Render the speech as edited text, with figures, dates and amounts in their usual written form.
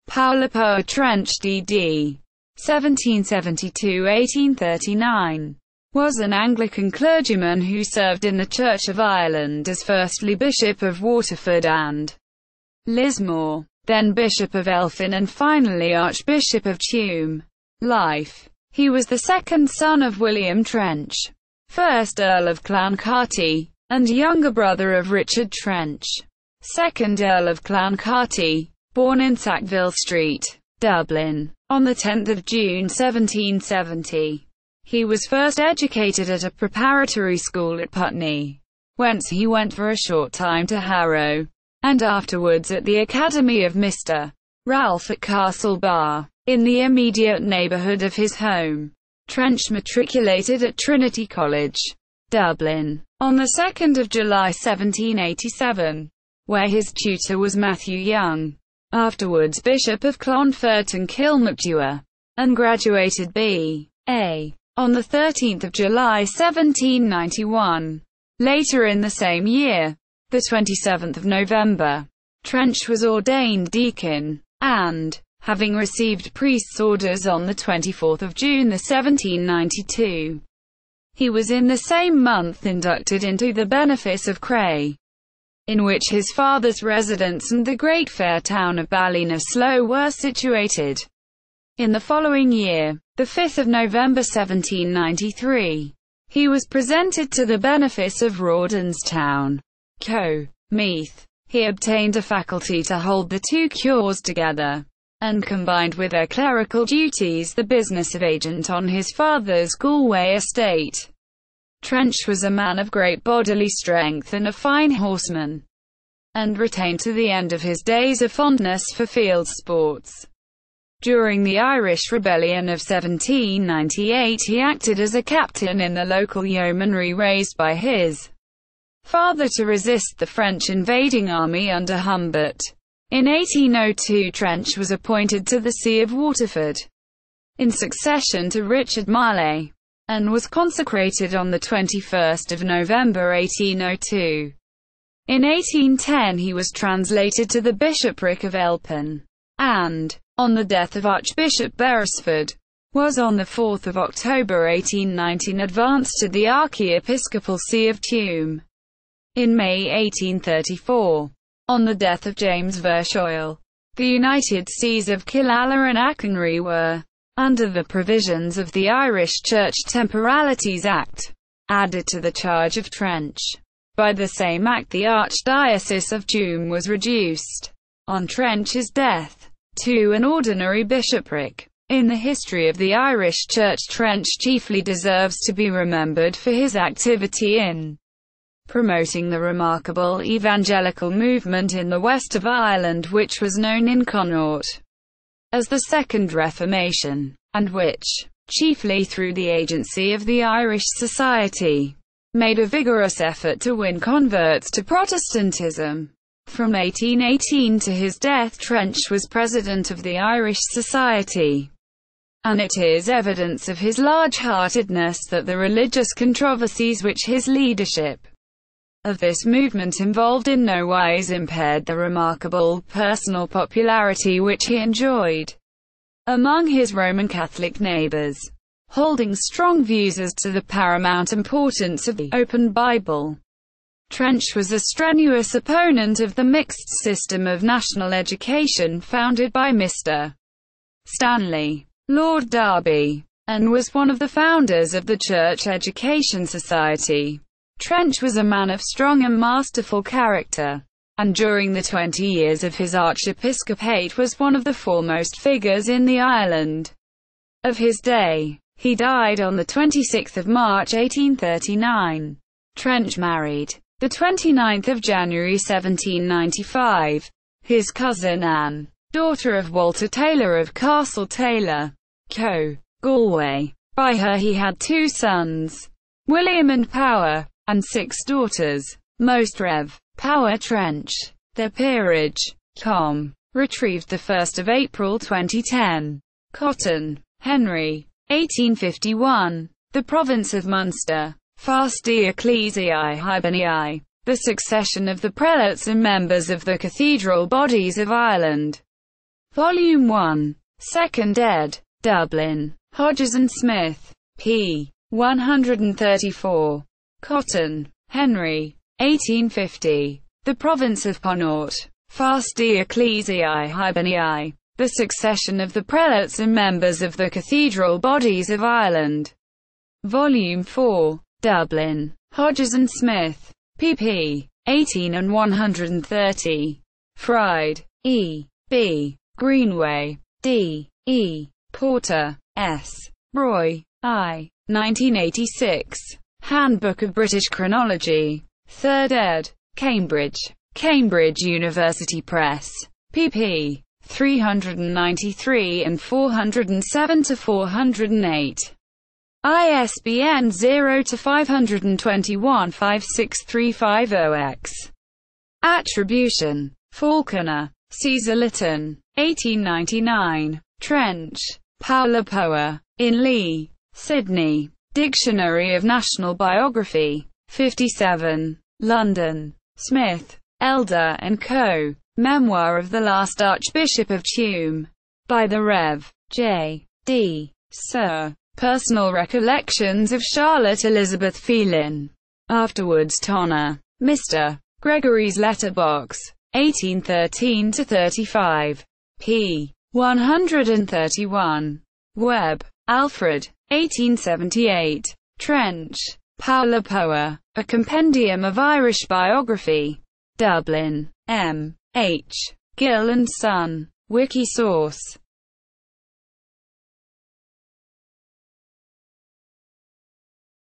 Poer Trench DD. 1772–1839. Was an Anglican clergyman who served in the Church of Ireland as firstly Bishop of Waterford and Lismore, then Bishop of Elphin and finally Archbishop of Tuam. Life. He was the second son of William Trench, 1st Earl of Clancarty, and younger brother of Richard Trench, 2nd Earl of Clancarty, born in Sackville Street, Dublin, on 10 June 1770. He was first educated at a preparatory school at Putney, whence he went for a short time to Harrow, and afterwards at the academy of Mr. Ralph at Castle Bar, in the immediate neighbourhood of his home. Trench matriculated at Trinity College, Dublin, on 2 July 1787, where his tutor was Matthew Young, afterwards Bishop of Clonfert and Kilmacduagh, and graduated B.A. on 13 July 1791. Later in the same year, the 27th of November, Trench was ordained deacon, and, having received priest's orders on 24 June 1792, he was in the same month inducted into the benefice of Cray, in which his father's residence and the great fair town of Ballinasloe were situated. In the following year, the 5th of November 1793, he was presented to the benefice of Rawdonstown, Co. Meath. He obtained a faculty to hold the two cures together, and combined with their clerical duties the business of agent on his father's Galway estate. Trench was a man of great bodily strength and a fine horseman, and retained to the end of his days a fondness for field sports. During the Irish Rebellion of 1798 he acted as a captain in the local yeomanry raised by his father to resist the French invading army under Humbert. In 1802 Trench was appointed to the See of Waterford, in succession to Richard Marley, and was consecrated on 21 November 1802. In 1810 he was translated to the bishopric of Elphin, and, on the death of Archbishop Beresford, was on 4 October 1819 advanced to the archiepiscopal see of Tuam. In May 1834, on the death of James Verschoyle, the United Sees of Killala and Achonry were, under the provisions of the Irish Church Temporalities Act, added to the charge of Trench. By the same act the Archdiocese of Tuam was reduced, on Trench's death, to an ordinary bishopric. In the history of the Irish Church, Trench chiefly deserves to be remembered for his activity in promoting the remarkable evangelical movement in the west of Ireland which was known in Connaught as the Second Reformation, and which, chiefly through the agency of the Irish Society, made a vigorous effort to win converts to Protestantism. From 1818 to his death Trench was president of the Irish Society, and it is evidence of his large-heartedness that the religious controversies which his leadership of this movement involved in no wise impaired the remarkable personal popularity which he enjoyed among his Roman Catholic neighbors, holding strong views as to the paramount importance of the open Bible. Trench was a strenuous opponent of the mixed system of national education founded by Mr. Stanley, Lord Derby, and was one of the founders of the Church Education Society. Trench was a man of strong and masterful character, and during the 20 years of his archiepiscopate was one of the foremost figures in the Ireland of his day. He died on 26 March 1839. Trench married, 29 January 1795, his cousin Anne, daughter of Walter Taylor of Castle Taylor, Co. Galway. By her he had 2 sons, William and Power, and 6 daughters, Most Rev. Poer Trench. Their peerage, com. Retrieved 1 April 2010. Cotton, Henry. 1851. The Province of Munster. Fasti Ecclesiae Hiberniae. The succession of the prelates and members of the cathedral bodies of Ireland. Volume 1. 2nd ed. Dublin. Hodges and Smith. p. 134. Cotton, Henry. 1850. The Province of Connaught. Fasti Ecclesiae Hiberniae. The Succession of the Prelates and Members of the Cathedral Bodies of Ireland. Volume 4. Dublin. Hodges and Smith. pp. 18 and 130. Fried. E. B. Greenway. D. E. Porter. S. Roy. I. 1986. Handbook of British Chronology. 3rd ed. Cambridge. Cambridge University Press. pp. 393 and 407 to 408. ISBN 0-521-56350-X. Attribution. Falconer. Caesar Lytton. 1899. Trench. Paula Poer. In Lee. Sydney. Dictionary of National Biography. 57. London. Smith, Elder and Co. Memoir of the Last Archbishop of Tuam. By the Rev. J. D. Sir. Personal Recollections of Charlotte Elizabeth Phelan. Afterwards Tonner. Mr. Gregory's Letterbox. 1813-35. p. 131. Webb, Alfred. 1878. Trench. Paula Poer. A Compendium of Irish Biography. Dublin. M. H. Gill and Son. Wiki source.